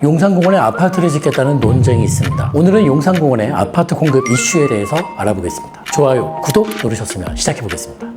용산공원에 아파트를 짓겠다는 논쟁이 있습니다. 오늘은 용산공원의 아파트 공급 이슈에 대해서 알아보겠습니다. 좋아요, 구독 누르셨으면 시작해보겠습니다.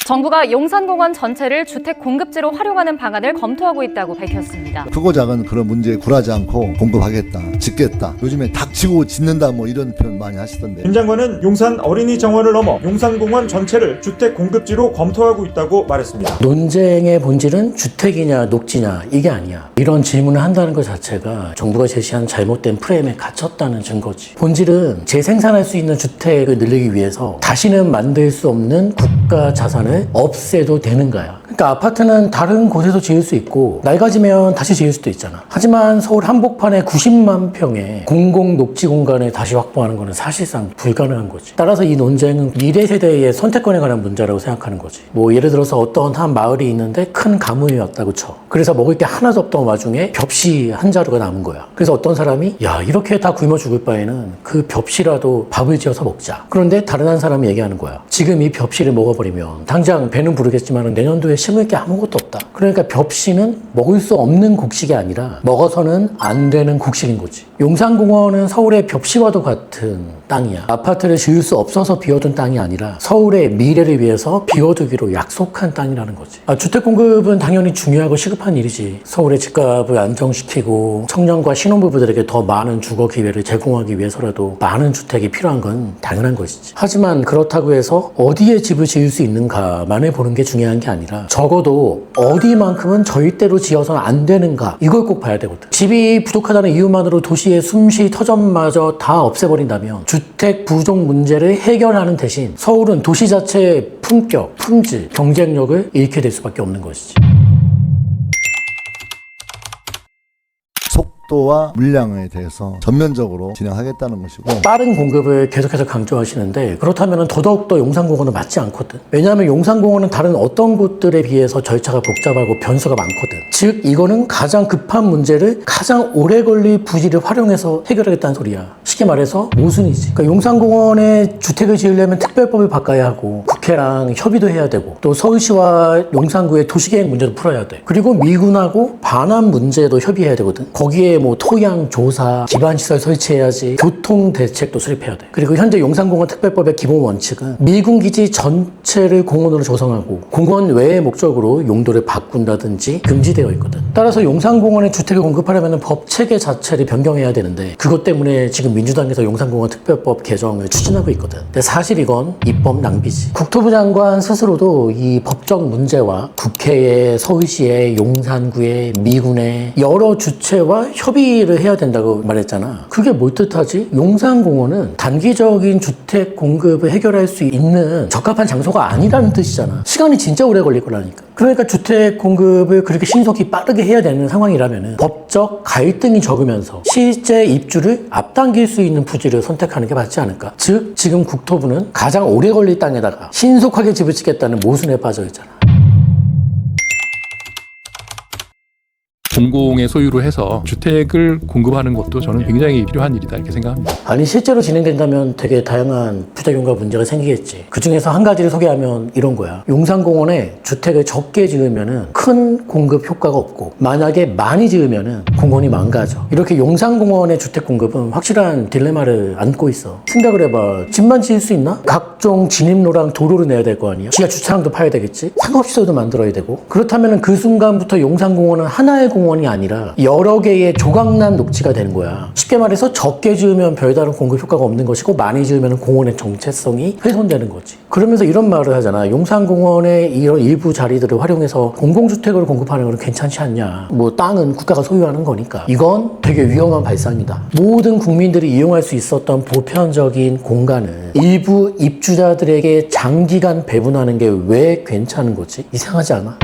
정부가 용산공원 전체를 주택 공급지로 활용하는 방안을 검토하고 있다고 밝혔습니다. 크고 작은 그런 문제에 굴하지 않고 공급하겠다, 짓겠다. 요즘에 닥치고 짓는다 뭐 이런 표현 많이 하시던데. 김 장관은 용산 어린이 정원을 넘어 용산공원 전체를 주택 공급지로 검토하고 있다고 말했습니다. 논쟁의 본질은 주택이냐 녹지냐 이게 아니야. 이런 질문을 한다는 것 자체가 정부가 제시한 잘못된 프레임에 갇혔다는 증거지. 본질은 재생산할 수 있는 주택을 늘리기 위해서 다시는 만들 수 없는 국가 자산을 없애도 되는가야. 그러니까 아파트는 다른 곳에서 지을 수 있고 낡아지면 다시 지을 수도 있잖아. 하지만 서울 한복판에 90만 평의 공공 녹지 공간을 다시 확보하는 것은 사실상 불가능한 거지. 따라서 이 논쟁은 미래 세대의 선택권에 관한 문제라고 생각하는 거지. 뭐 예를 들어서 어떤 한 마을이 있는데 큰 가뭄이 왔다고 쳐. 그래서 먹을 게 하나도 없던 와중에 벽시 한 자루가 남은 거야. 그래서 어떤 사람이 야 이렇게 다 굶어 죽을 바에는 그 벽시라도 밥을 지어서 먹자. 그런데 다른 한 사람이 얘기하는 거야. 지금 이 벽시를 먹어버리면 당장 배는 부르겠지만 내년도에 심을 게 아무것도 없다. 그러니까 벽시는 먹을 수 없는 곡식이 아니라 먹어서는 안 되는 곡식인 거지. 용산공원은 서울의 벽시와도 같은 땅이야. 아파트를 지을 수 없어서 비워둔 땅이 아니라 서울의 미래를 위해서 비워두기로 약속한 땅이라는 거지. 주택 공급은 당연히 중요하고 시급한 일이지. 서울의 집값을 안정시키고 청년과 신혼부부들에게 더 많은 주거 기회를 제공하기 위해서라도 많은 주택이 필요한 건 당연한 것이지. 하지만 그렇다고 해서 어디에 집을 지을 수 있는가만을 보는 게 중요한 게 아니라 적어도 어디만큼은 절대로 지어서는 안 되는가 이걸 꼭 봐야 되거든. 집이 부족하다는 이유만으로 도시의 숨쉬 터전마저 다 없애버린다면 주택 부족 문제를 해결하는 대신 서울은 도시 자체의 품격, 품질, 경쟁력을 잃게 될 수밖에 없는 것이지. 속도와 물량에 대해서 전면적으로 진행하겠다는 것이고, 빠른 공급을 계속해서 강조하시는데 그렇다면 더더욱더 용산공원은 맞지 않거든. 왜냐하면 용산공원은 다른 어떤 곳들에 비해서 절차가 복잡하고 변수가 많거든. 즉 이거는 가장 급한 문제를 가장 오래 걸릴 부지를 활용해서 해결하겠다는 소리야. 쉽게 말해서 모순이지. 그러니까 용산공원에 주택을 지으려면 특별법을 바꿔야 하고 국회랑 협의도 해야 되고 또 서울시와 용산구의 도시계획 문제도 풀어야 돼. 그리고 미군하고 반환 문제도 협의해야 되거든. 거기에 뭐 토양 조사, 기반시설 설치해야지, 교통 대책도 수립해야 돼. 그리고 현재 용산공원 특별법의 기본 원칙은 미군 기지 전체를 공원으로 조성하고 공원 외의 목적으로 용도를 바꾼다든지 금지되어 있거든. 따라서 용산공원에 주택을 공급하려면 법 체계 자체를 변경해야 되는데 그것 때문에 지금 민주당에서 용산공원 특별법 개정을 추진하고 있거든. 근데 사실 이건 입법 낭비지. 국토부 장관 스스로도 이 법적 문제와 국회에, 서울시에, 용산구에, 미군에 여러 주체와 협의를 해야 된다고 말했잖아. 그게 뭘 뜻하지? 용산공원은 단기적인 주택 공급을 해결할 수 있는 적합한 장소가 아니라는 뜻이잖아. 시간이 진짜 오래 걸릴 거라니까. 그러니까 주택 공급을 그렇게 신속히 빠르게 해야 되는 상황이라면 법적 갈등이 적으면서 실제 입주를 앞당길 수 있는 부지를 선택하는 게 맞지 않을까? 즉 지금 국토부는 가장 오래 걸릴 땅에다가 신속하게 집을 짓겠다는 모순에 빠져 있잖아. 공공의 소유로 해서 주택을 공급하는 것도 저는 굉장히 필요한 일이다 이렇게 생각합니다. 아니 실제로 진행된다면 되게 다양한 부작용과 문제가 생기겠지. 그중에서 한 가지를 소개하면 이런 거야. 용산공원에 주택을 적게 지으면 큰 공급 효과가 없고 만약에 많이 지으면 공원이 망가져. 이렇게 용산공원의 주택 공급은 확실한 딜레마를 안고 있어. 생각을 해봐. 집만 지을 수 있나? 각종 진입로랑 도로를 내야 될 거 아니야. 지하 주차장도 파야 되겠지. 상업시설도 만들어야 되고. 그렇다면 그 순간부터 용산공원은 하나의 공원이 아니라 여러 개의 조각난 녹지가 되는 거야. 쉽게 말해서 적게 지으면 별다른 공급 효과가 없는 것이고 많이 지으면 공원의 정체성이 훼손되는 거지. 그러면서 이런 말을 하잖아. 용산공원의 이런 일부 자리들을 활용해서 공공주택으로 공급하는 건 괜찮지 않냐. 뭐 땅은 국가가 소유하는 거니까. 이건 되게 위험한 발상이다. 모든 국민들이 이용할 수 있었던 보편적인 공간을 일부 입주자들에게 장기간 배분하는 게 왜 괜찮은 거지? 이상하지 않아?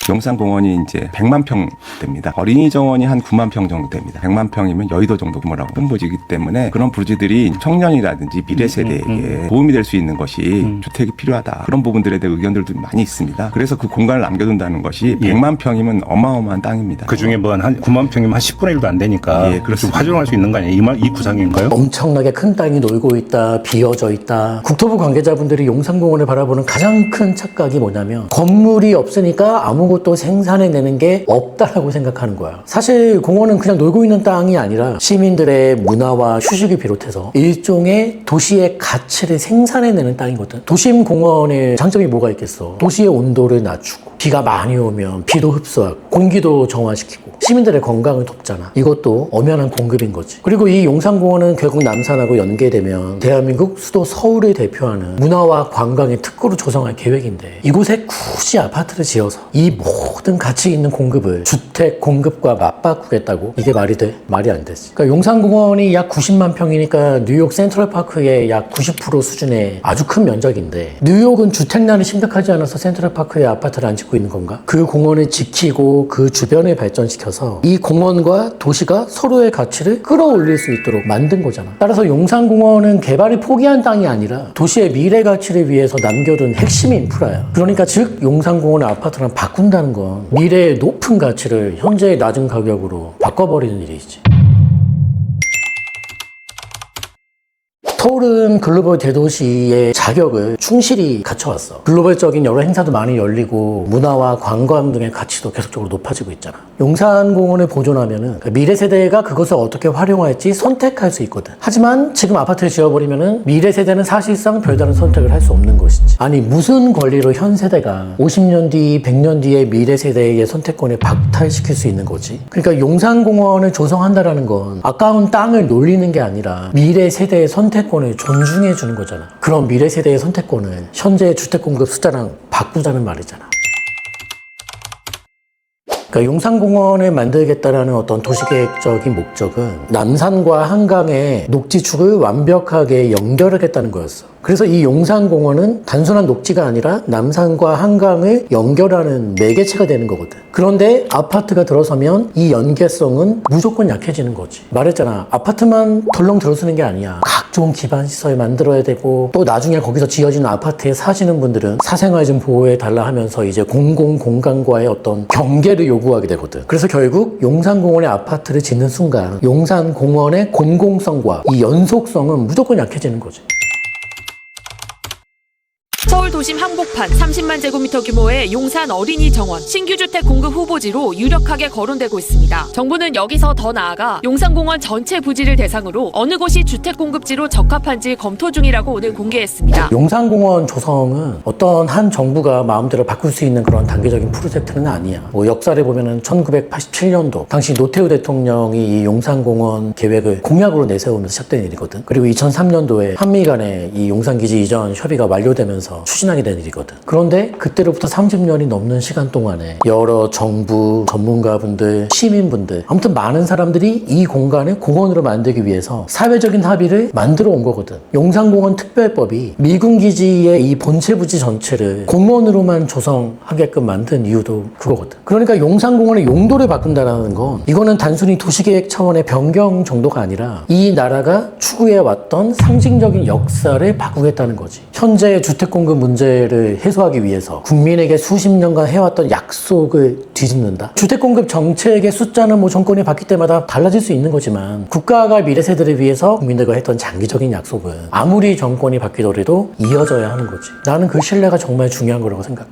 용산공원이 이제 100만 평 됩니다. 어린이 정원이 한 9만 평 정도 됩니다. 100만 평이면 여의도 정도 규모라고 큰 부지이기 때문에 그런 부지들이 청년이라든지 미래 세대에게 도움이 될 수 있는 것이 주택이 필요하다. 그런 부분들에 대한 의견들도 많이 있습니다. 그래서 그 공간을 남겨둔다는 것이 100만 평이면 어마어마한 땅입니다. 그 중에 뭐 한 9만 평이면 한 10분의 1도 안 되니까 좀 활용할 수 있는 거 아니에요? 이 구상인가요? 엄청나게 큰 땅이 놀고 있다, 비어져 있다. 국토부 관계자분들이 용산공원을 바라보는 가장 큰 착각이 뭐냐면 건물이 없으니까 아무것도 생산해내는 게 없다라고 생각하는 거야. 사실 공원은 그냥 놀고 있는 땅이 아니라 시민들의 문화와 휴식을 비롯해서 일종의 도시의 가치를 생산해내는 땅이거든. 도심 공원의 장점이 뭐가 있겠어? 도시의 온도를 낮추고 비가 많이 오면 비도 흡수하고 공기도 정화시키고 시민들의 건강을 돕잖아. 이것도 엄연한 공급인 거지. 그리고 이 용산공원은 결국 남산하고 연계되면 대한민국 수도 서울을 대표하는 문화와 관광의 특구로 조성할 계획인데 이곳에 굳이 아파트를 지어서 이 모든 가치 있는 공급을 주택 공급과 맞바꾸겠다고? 이게 말이 돼? 말이 안 되지. 그러니까 용산공원이 약 90만 평이니까 뉴욕 센트럴파크의 약 90% 수준의 아주 큰 면적인데 뉴욕은 주택난이 심각하지 않아서 센트럴파크에 아파트를 안 짓고 있는 건가? 그 공원을 지키고 그 주변을 발전시켜서 이 공원과 도시가 서로의 가치를 끌어올릴 수 있도록 만든 거잖아. 따라서 용산공원은 개발을 포기한 땅이 아니라 도시의 미래 가치를 위해서 남겨둔 핵심 인프라야. 그러니까 즉 용산공원의 아파트랑 바꾼다는 건 미래의 높은 가치를 현재의 낮은 가격으로 바꿔버리는 일이지. 서울은 글로벌 대도시의 자격을 충실히 갖춰왔어. 글로벌적인 여러 행사도 많이 열리고 문화와 관광 등의 가치도 계속적으로 높아지고 있잖아. 용산공원을 보존하면은 미래 세대가 그것을 어떻게 활용할지 선택할 수 있거든. 하지만 지금 아파트를 지어버리면은 미래 세대는 사실상 별다른 선택을 할 수 없는 것이지. 아니 무슨 권리로 현 세대가 50년 뒤, 100년 뒤의 미래 세대의 선택권을 박탈시킬 수 있는 거지. 그러니까 용산공원을 조성한다라는 건 아까운 땅을 놀리는 게 아니라 미래 세대의 선택권을 존중해 주는 거잖아. 그럼 미래 세대의 선택권을 현재의 주택 공급 숫자랑 바꾸자는 말이잖아. 그러니까 용산공원을 만들겠다라는 어떤 도시계획적인 목적은 남산과 한강의 녹지축을 완벽하게 연결하겠다는 거였어. 그래서 이 용산공원은 단순한 녹지가 아니라 남산과 한강을 연결하는 매개체가 되는 거거든. 그런데 아파트가 들어서면 이 연계성은 무조건 약해지는 거지. 말했잖아. 아파트만 덜렁 들어서는 게 아니야. 각종 기반시설 만들어야 되고 또 나중에 거기서 지어지는 아파트에 사시는 분들은 사생활 좀 보호해달라 하면서 이제 공공공간과의 어떤 경계를 요구하게 되거든. 그래서 결국 용산공원에 아파트를 짓는 순간 용산공원의 공공성과 이 연속성은 무조건 약해지는 거지. 서울 도심 한복판 30만 제곱미터 규모의 용산 어린이 정원 신규 주택 공급 후보지로 유력하게 거론되고 있습니다. 정부는 여기서 더 나아가 용산공원 전체 부지를 대상으로 어느 곳이 주택 공급지로 적합한지 검토 중이라고 오늘 공개했습니다. 용산공원 조성은 어떤 한 정부가 마음대로 바꿀 수 있는 그런 단계적인 프로젝트는 아니야. 뭐 역사를 보면은 1987년도 당시 노태우 대통령이 이 용산공원 계획을 공약으로 내세우면서 시작된 일이거든. 그리고 2003년도에 한미 간의 이 용산기지 이전 협의가 완료되면서 추진하게 된 일이거든. 그런데 그때로부터 30년이 넘는 시간 동안에 여러 정부, 전문가분들, 시민분들 아무튼 많은 사람들이 이 공간을 공원으로 만들기 위해서 사회적인 합의를 만들어 온 거거든. 용산공원 특별법이 미군기지의 이 본체 부지 전체를 공원으로만 조성하게끔 만든 이유도 그거거든. 그러니까 용산공원의 용도를 바꾼다는 건 이거는 단순히 도시계획 차원의 변경 정도가 아니라 이 나라가 추구해왔던 상징적인 역사를 바꾸겠다는 거지. 현재의 주택공급 문제를 해소하기 위해서 국민에게 수십 년간 해왔던 약속을 뒤집는다. 주택공급 정책의 숫자는 뭐 정권이 바뀔 때마다 달라질 수 있는 거지만 국가가 미래 세대를 위해서 국민들과 했던 장기적인 약속은 아무리 정권이 바뀌더라도 이어져야 하는 거지. 나는 그 신뢰가 정말 중요한 거라고 생각해.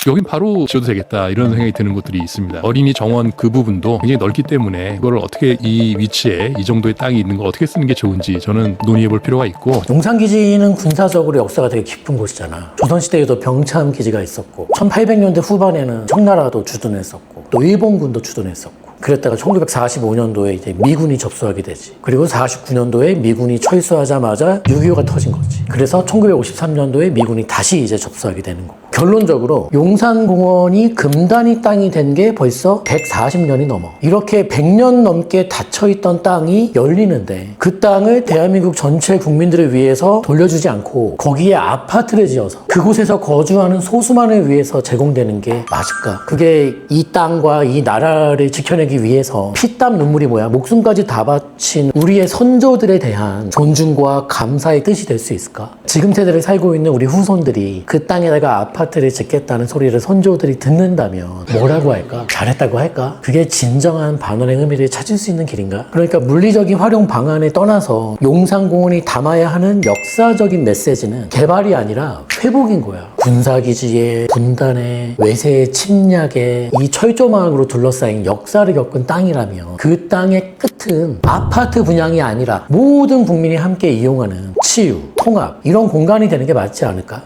여긴 바로 지어도 되겠다 이런 생각이 드는 곳들이 있습니다. 어린이 정원 그 부분도 굉장히 넓기 때문에 그걸 어떻게 이 위치에 이 정도의 땅이 있는 걸 어떻게 쓰는 게 좋은지 저는 논의해 볼 필요가 있고. 용산기지는 군사적으로 역사가 되게 깊은 곳이잖아. 조선시대에도 병참기지가 있었고 1800년대 후반에는 청나라도 주둔했었고 또 일본군도 주둔했었고 그랬다가 1945년도에 이제 미군이 접수하게 되지. 그리고 49년도에 미군이 철수하자마자 6.25가 터진 거지. 그래서 1953년도에 미군이 다시 이제 접수하게 되는 거고. 결론적으로 용산공원이 금단위 땅이 된 게 벌써 140년이 넘어. 이렇게 100년 넘게 닫혀있던 땅이 열리는데 그 땅을 대한민국 전체 국민들을 위해서 돌려주지 않고 거기에 아파트를 지어서 그곳에서 거주하는 소수만을 위해서 제공되는 게 맞을까? 그게 이 땅과 이 나라를 지켜내기 위해서 피땀 눈물이 뭐야? 목숨까지 다 바친 우리의 선조들에 대한 존중과 감사의 뜻이 될 수 있을까? 지금 세대를 살고 있는 우리 후손들이 그 땅에다가 아파트를 짓겠다는 소리를 선조들이 듣는다면 뭐라고 할까? 잘했다고 할까? 그게 진정한 반원의 의미를 찾을 수 있는 길인가? 그러니까 물리적인 활용 방안에 떠나서 용산공원이 담아야 하는 역사적인 메시지는 개발이 아니라 회복인 거야. 군사기지에 분단에 외세의 침략에 이 철조망으로 둘러싸인 역사를 겪은 땅이라면 그 땅의 끝은 아파트 분양이 아니라 모든 국민이 함께 이용하는 치유, 통합 이런 공간이 되는 게 맞지 않을까?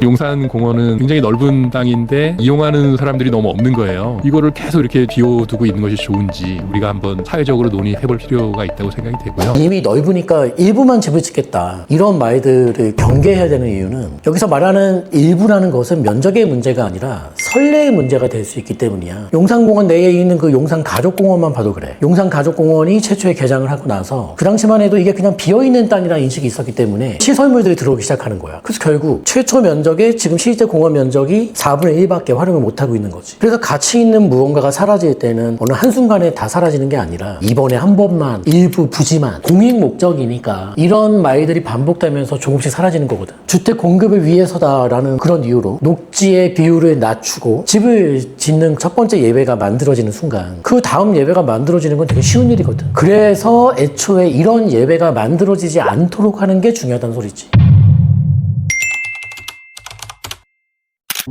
용산공원은 굉장히 넓은 땅인데 이용하는 사람들이 너무 없는 거예요. 이거를 계속 이렇게 비워두고 있는 것이 좋은지 우리가 한번 사회적으로 논의해볼 필요가 있다고 생각이 되고요. 이미 넓으니까 일부만 집을 짓겠다 이런 말들을 경계해야 되는 이유는 여기서 말하는 일부라는 것은 면적의 문제가 아니라 선례의 문제가 될 수 있기 때문이야. 용산공원 내에 있는 그 용산가족공원만 봐도 그래. 용산가족공원이 최초에 개장을 하고 나서 그 당시만 해도 이게 그냥 비어있는 땅이라는 인식이 있었기 때문에 시설물들이 들어오기 시작하는 거야. 그래서 결국 최초 면적에 지금 실제 공원 면적이 4분의 1밖에 활용을 못하고 있는 거지. 그래서 가치 있는 무언가가 사라질 때는 어느 한순간에 다 사라지는 게 아니라 이번에 한 번만 일부 부지만 공익 목적이니까 이런 말들이 반복되면서 조금씩 사라지는 거거든. 주택 공급을 위해서다라는 그런 이유로 녹지의 비율을 낮추고 집을 짓는 첫 번째 예배가 만들어지는 순간 그 다음 예배가 만들어지는 건 되게 쉬운 일이거든. 그래서 애초에 이런 예배가 만들어지지 않도록 하는 게 중요하다는 소리지.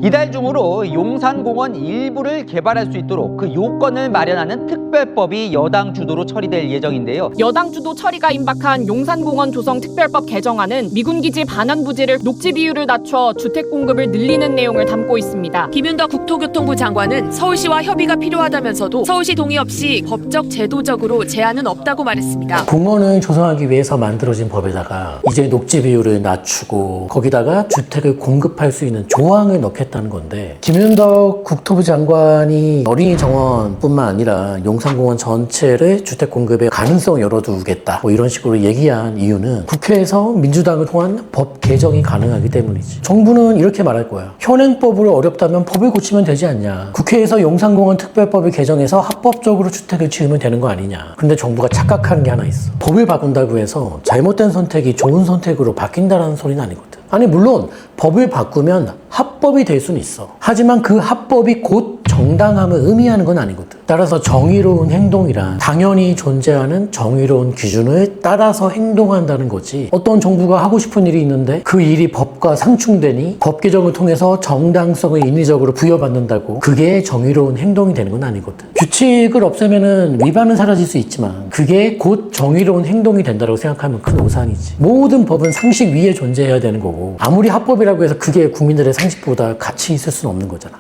이달 중으로 용산공원 일부를 개발할 수 있도록 그 요건을 마련하는 특별법이 여당 주도로 처리될 예정인데요. 여당 주도 처리가 임박한 용산공원 조성 특별법 개정안은 미군기지 반환 부지를 녹지 비율을 낮춰 주택 공급을 늘리는 내용을 담고 있습니다. 김윤덕 국토교통부 장관은 서울시와 협의가 필요하다면서도 서울시 동의 없이 법적 제도적으로 제한은 없다고 말했습니다. 공원을 조성하기 위해서 만들어진 법에다가 이제 녹지 비율을 낮추고 거기다가 주택을 공급할 수 있는 조항을 넣겠다는 건데 김윤덕 국토부 장관이 어린이 정원뿐만 아니라 용산공원 전체를 주택 공급의 가능성을 열어두겠다 뭐 이런 식으로 얘기한 이유는 국회에서 민주당을 통한 법 개정이 가능하기 때문이지. 정부는 이렇게 말할 거야. 현행법으로 어렵다면 법을 고치면 되지 않냐. 국회에서 용산공원 특별법을 개정해서 합법적으로 주택을 지으면 되는 거 아니냐. 근데 정부가 착각하는 게 하나 있어. 법을 바꾼다고 해서 잘못된 선택이 좋은 선택으로 바뀐다는 소리는 아니거든. 아니 물론 법을 바꾸면 합법이 될 수는 있어. 하지만 그 합법이 곧 정당함을 의미하는 건 아니거든. 따라서 정의로운 행동이란 당연히 존재하는 정의로운 기준을 따라서 행동한다는 거지. 어떤 정부가 하고 싶은 일이 있는데 그 일이 법과 상충되니 법 개정을 통해서 정당성을 인위적으로 부여받는다고 그게 정의로운 행동이 되는 건 아니거든. 규칙을 없애면은 위반은 사라질 수 있지만 그게 곧 정의로운 행동이 된다고 생각하면 큰 오산이지. 모든 법은 상식 위에 존재해야 되는 거고 아무리 합법이라고 해서 그게 국민들의 상식보다 가치 있을 수는 없는 거잖아.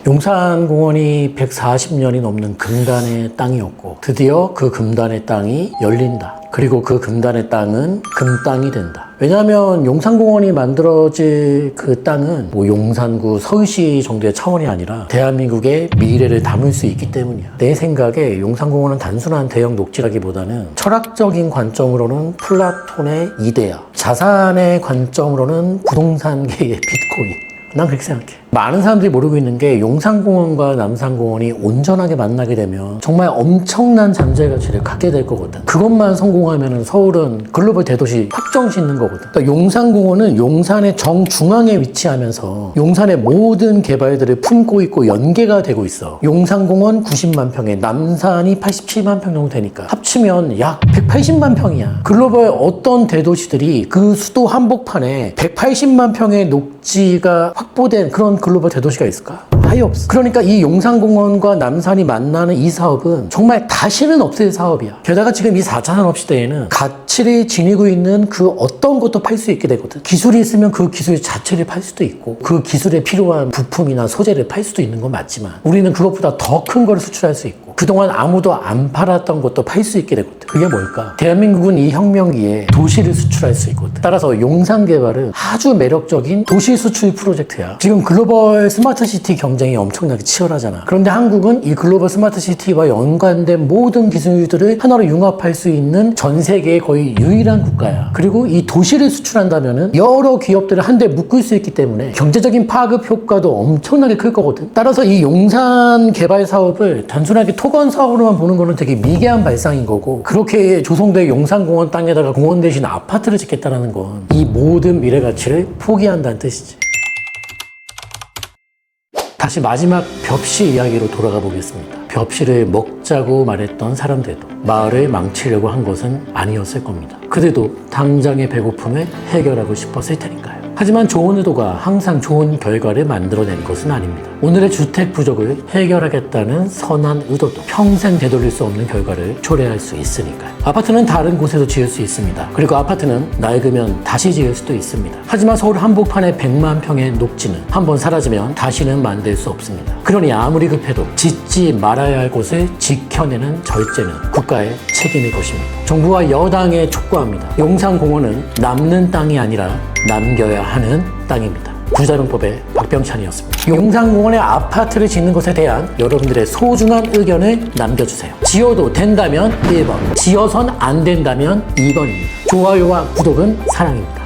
용산공원이 140년이 넘는 금단의 땅이었고 드디어 그 금단의 땅이 열린다. 그리고 그 금단의 땅은 금땅이 된다. 왜냐하면 용산공원이 만들어질 그 땅은 뭐 용산구, 서울시 정도의 차원이 아니라 대한민국의 미래를 담을 수 있기 때문이야. 내 생각에 용산공원은 단순한 대형 녹지라기보다는 철학적인 관점으로는 플라톤의 이데아, 자산의 관점으로는 부동산계의 비트코인. 난 그렇게 생각해. 많은 사람들이 모르고 있는 게 용산공원과 남산공원이 온전하게 만나게 되면 정말 엄청난 잠재 가치를 갖게 될 거거든. 그것만 성공하면 서울은 글로벌 대도시 확정 짓는 거거든. 그러니까 용산공원은 용산의 정중앙에 위치하면서 용산의 모든 개발들을 품고 있고 연계가 되고 있어. 용산공원 90만 평에 남산이 87만 평 정도 되니까 합치면 약 180만 평이야. 글로벌 어떤 대도시들이 그 수도 한복판에 180만 평의 녹지가 확보된 그런 글로벌 대도시가 있을까? 아예 없어. 그러니까 이 용산공원과 남산이 만나는 이 사업은 정말 다시는 없을 사업이야. 게다가 지금 이 4차 산업시대에는 가치를 지니고 있는 그 어떤 것도 팔 수 있게 되거든. 기술이 있으면 그 기술 자체를 팔 수도 있고 그 기술에 필요한 부품이나 소재를 팔 수도 있는 건 맞지만 우리는 그것보다 더 큰 걸 수출할 수 있고 그동안 아무도 안 팔았던 것도 팔 수 있게 되거든. 그게 뭘까? 대한민국은 이 혁명기에 도시를 수출할 수 있거든. 따라서 용산 개발은 아주 매력적인 도시 수출 프로젝트야. 지금 글로벌 스마트 시티 경쟁이 엄청나게 치열하잖아. 그런데 한국은 이 글로벌 스마트 시티와 연관된 모든 기술들을 하나로 융합할 수 있는 전 세계의 거의 유일한 국가야. 그리고 이 도시를 수출한다면은 여러 기업들을 한데 묶을 수 있기 때문에 경제적인 파급 효과도 엄청나게 클 거거든. 따라서 이 용산 개발 사업을 단순하게 토건 사업으로만 보는 거는 되게 미개한 발상인 거고, 그렇게 조성대 용산공원 땅에다가 공원 대신 아파트를 짓겠다는 건 이 모든 미래 가치를 포기한다는 뜻이지. 다시 마지막 벽시 이야기로 돌아가 보겠습니다. 벽시를 먹자고 말했던 사람들도 마을을 망치려고 한 것은 아니었을 겁니다. 그들도 당장의 배고픔을 해결하고 싶었을 테니까요. 하지만 좋은 의도가 항상 좋은 결과를 만들어내는 것은 아닙니다. 오늘의 주택 부족을 해결하겠다는 선한 의도도 평생 되돌릴 수 없는 결과를 초래할 수 있으니까요. 아파트는 다른 곳에서 지을 수 있습니다. 그리고 아파트는 낡으면 다시 지을 수도 있습니다. 하지만 서울 한복판의 100만 평의 녹지는 한번 사라지면 다시는 만들 수 없습니다. 그러니 아무리 급해도 짓지 말아야 할 곳을 지켜내는 절제는 국가의 책임일 것입니다. 정부와 여당에 촉구합니다. 용산공원은 남는 땅이 아니라 남겨야 하는 땅입니다. 부자농법의 박병찬이었습니다. 용산공원에 아파트를 짓는 것에 대한 여러분들의 소중한 의견을 남겨주세요. 지어도 된다면 1번, 지어선 안 된다면 2번입니다. 좋아요와 구독은 사랑입니다.